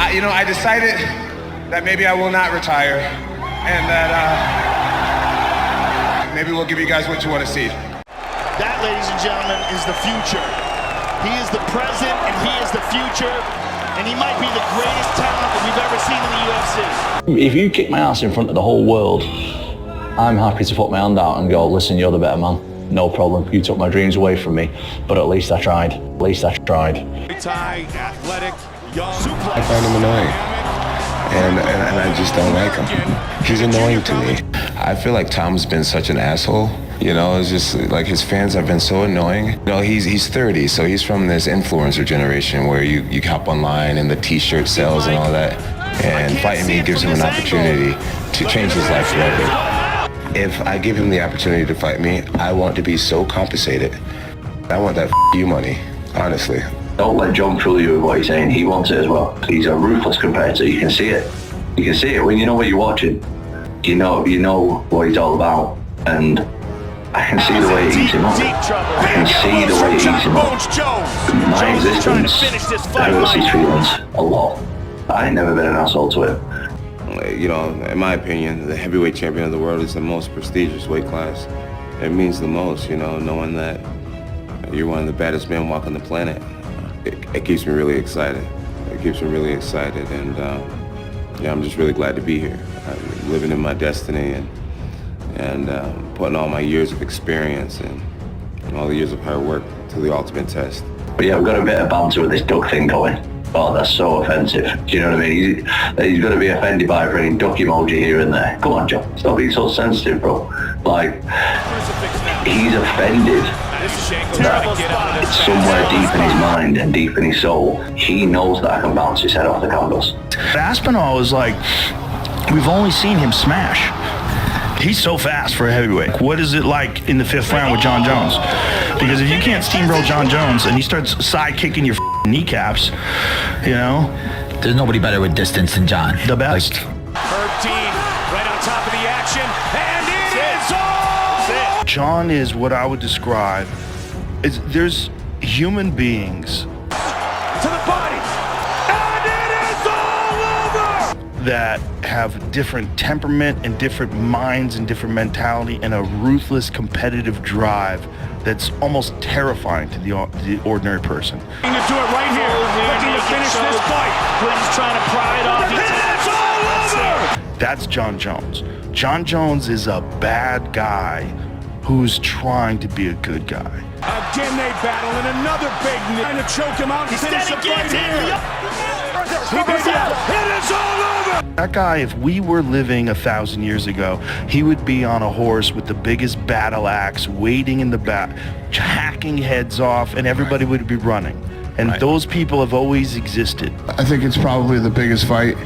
I decided that maybe I will not retire, and that maybe we'll give you guys what you want to see. That, ladies and gentlemen, is the future. He is the present, and he is the future, and he might be the greatest talent that we've ever seen in the UFC. If you kick my ass in front of the whole world, I'm happy to put my hand out and go, listen, you're the better man. No problem. You took my dreams away from me, but at least I tried. At least I tried. Athletic, young. I find him annoying, and I just don't like him. He's annoying to me. I feel like Tom's been such an asshole. It's just like his fans have been so annoying. He's 30, so he's from this influencer generation where you hop online and the t-shirt sales and all that. And fighting me gives him an opportunity to change his life forever. If I give him the opportunity to fight me, I want to be so compensated. I want that you money, honestly. Don't let John fool you with what he's saying. He wants it as well. He's a ruthless competitor. You can see it. You can see it when you know what you're watching. You know what he's all about. And I can see the way it eats him up. I can see the way it eats him up. My existence hurts his feelings a lot. I ain't never been an asshole to him. In my opinion, the heavyweight champion of the world is the most prestigious weight class. It means the most, knowing that you're one of the baddest men walking the planet. It keeps me really excited. It keeps me really excited, and I'm just really glad to be here. I'm living in my destiny and putting all my years of experience and all the years of hard work to the ultimate test. But yeah, we've got a bit of banter with this duck thing going. Oh, that's so offensive. Do you know what I mean? He's going to be offended by bringing duck emoji here and there. Come on, John. Stop being so sensitive, bro. Like, he's offended that somewhere deep in his mind and deep in his soul, he knows that I can bounce his head off the canvas. Aspinall is like, we've only seen him smash. He's so fast for a heavyweight. What is it like in the 5th round with Jon Jones? Because if you can't steamroll Jon Jones and he starts side kicking your kneecaps, there's nobody better with distance than Jon. The best. Herb Dean right on top of the action, and it is all. Jon is what I would describe is there's human beings To the body, and it is all over. that have different temperament and different minds and different mentality and a ruthless competitive drive that's almost terrifying to the ordinary person. Looking to do it right here, looking to finish this fight. Quinn's trying to pry it off. It's all over. That's Jon Jones. Jon Jones is a bad guy who's trying to be a good guy. Again they battle, and another big knee. Trying to choke him out and finish it right here. It is all over. That guy, if we were living 1,000 years ago, he would be on a horse with the biggest battle axe, waiting in the back, hacking heads off, and everybody would be running. And those people have always existed. I think it's probably the biggest fight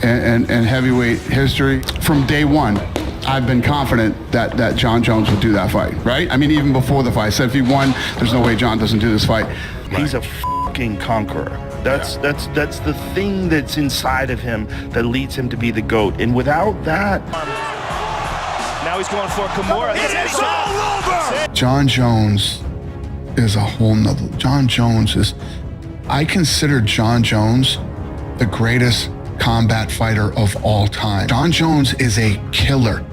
in heavyweight history. From day one, I've been confident that Jon Jones would do that fight, right? I mean, even before the fight, I said if he won, there's no way Jon doesn't do this fight. He's a fucking conqueror. That's the thing that's inside of him that leads him to be the GOAT. And without that... Now he's going for Kimura. It is all over! Jon Jones is a whole nother... I consider Jon Jones the greatest combat fighter of all time. Jon Jones is a killer.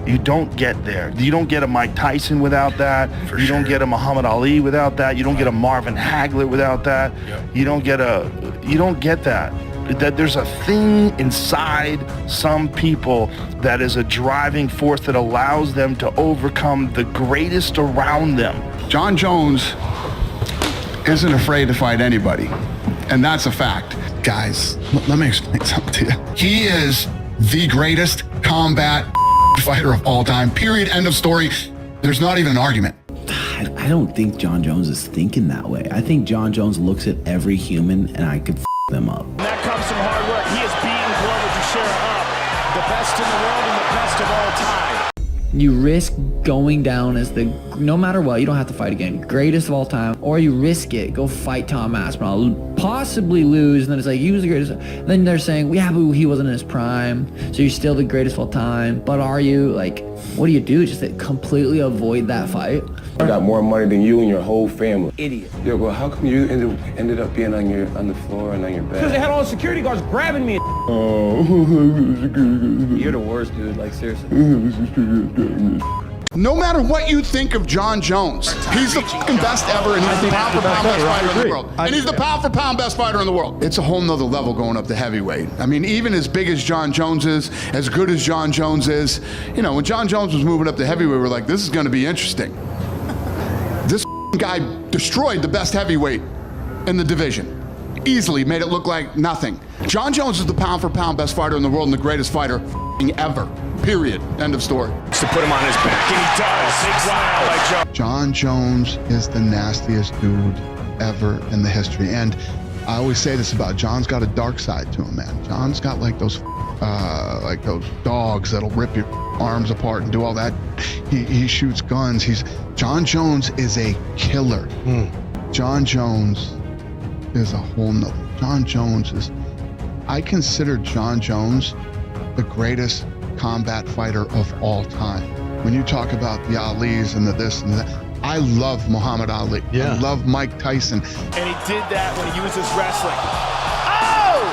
You don't get there. You don't get a Mike Tyson without that. You don't get a Muhammad Ali without that. You don't get a Marvin Hagler without that. You don't get that. That there's a thing inside some people that is a driving force that allows them to overcome the greatest around them. Jon Jones isn't afraid to fight anybody, and that's a fact. Guys, let me explain something to you. He is the greatest combat fighter of all time, period, end of story. There's not even an argument. I don't think Jon Jones is thinking that way. I think Jon Jones looks at every human and I could them up. And that comes from hard work. He has beaten Glover Teixeira up, the best in the world and the best of all time. You risk going down as the, no matter what, you don't have to fight again, greatest of all time, or you risk it, go fight Tom Aspinall, possibly lose, and then it's like, he was the greatest. Then they're saying, yeah, but he wasn't in his prime, so you're still the greatest of all time. But are you? Like, what do you do? Just completely avoid that fight? I got more money than you and your whole family. Idiot. Yo, well, how come you ended up being on the floor and on your bed? Because they had all the security guards grabbing me. Oh. You're the worst, dude. Like, seriously. No matter what you think of Jon Jones, he's the fucking best ever, and he's the pound for pound best fighter in the world. And he's the pound for pound best fighter in the world. It's a whole nother level going up to heavyweight. I mean, even as big as Jon Jones is, as good as Jon Jones is, you know, when Jon Jones was moving up to heavyweight, we're like, this is going to be interesting. This guy destroyed the best heavyweight in the division. Easily made it look like nothing. Jon Jones is the pound for pound best fighter in the world and the greatest fighter ever. Period. End of story. To put him on his back, and he does. Wow, like Jon Jones is the nastiest dude ever in the history. And I always say this about Jon's got a dark side to him, man. Jon's got like those dogs that'll rip your arms apart and do all that. He shoots guns. Jon Jones is a killer. Jon Jones is a whole nother. Jon Jones is, I consider Jon Jones the greatest combat fighter of all time. When you talk about the Alis and the this and that, I love Muhammad Ali. Yeah. I love Mike Tyson. And he did that when he used his wrestling. Oh!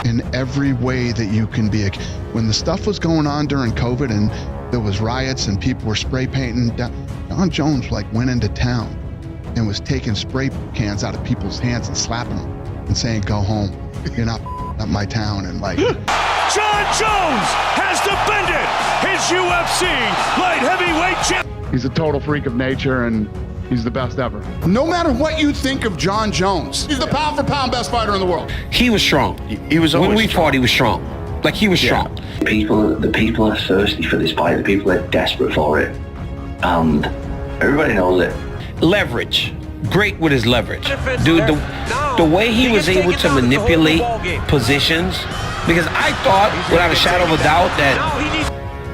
In every way that you can be. When the stuff was going on during COVID and there was riots and people were spray painting, Jon Jones like went into town and was taking spray cans out of people's hands and slapping them and saying, go home. You're not my town. And like... Jon Jones has defended his UFC light heavyweight champion. He's a total freak of nature, and he's the best ever. No matter what you think of Jon Jones, he's the pound for pound best fighter in the world. He was strong. He was always when we strong. fought, he was strong. Like, he was strong. The people are thirsty for this fight. The people are desperate for it, and everybody knows it. Leverage. Great with his leverage. Dude, the way he was able to manipulate positions, because I thought, without a shadow of a doubt, that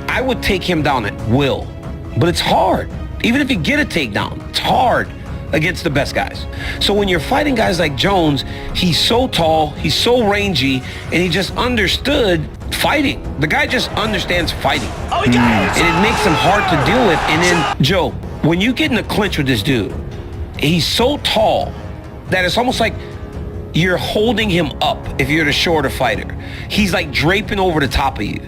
I would take him down at will. But it's hard. Even if you get a takedown, it's hard against the best guys. So when you're fighting guys like Jones, he's so tall, he's so rangy, and he just understood fighting. The guy just understands fighting. Oh, he got it. And it makes him hard to deal with. And then, Joe, when you get in a clinch with this dude, he's so tall that it's almost like you're holding him up if you're the shorter fighter. He's like draping over the top of you.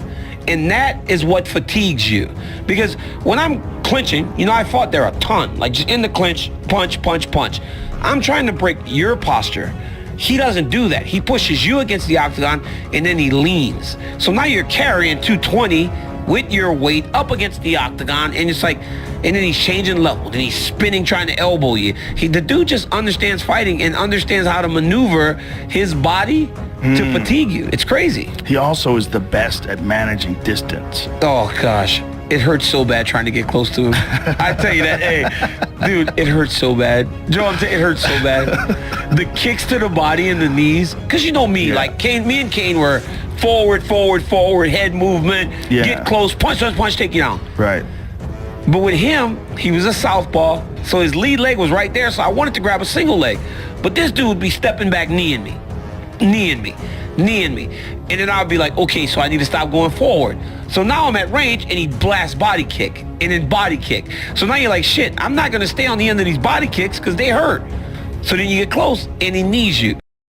And that is what fatigues you. Because when I'm clinching, you know, I fought there a ton. Like, just in the clinch, punch, punch, punch. I'm trying to break your posture. He doesn't do that. He pushes you against the octagon, and then he leans. So now you're carrying 220 with your weight up against the octagon, and it's like, and then he's changing level, and he's spinning, trying to elbow you. The dude just understands fighting and understands how to maneuver his body to fatigue you. It's crazy. He also is the best at managing distance. Oh gosh, it hurts so bad trying to get close to him. I tell you that, hey, dude, it hurts so bad. Joe, it hurts so bad. The kicks to the body and the knees, because you know me, like me and Kane were forward, head movement, get close, punch, take you down. Right. But with him, he was a southpaw, so his lead leg was right there, so I wanted to grab a single leg. But this dude would be stepping back, kneeing me. And then I would be like, okay, so I need to stop going forward. So now I'm at range, and he blasts body kick, and then body kick. So now you're like, shit, I'm not going to stay on the end of these body kicks because they hurt. So then you get close, and he knees you.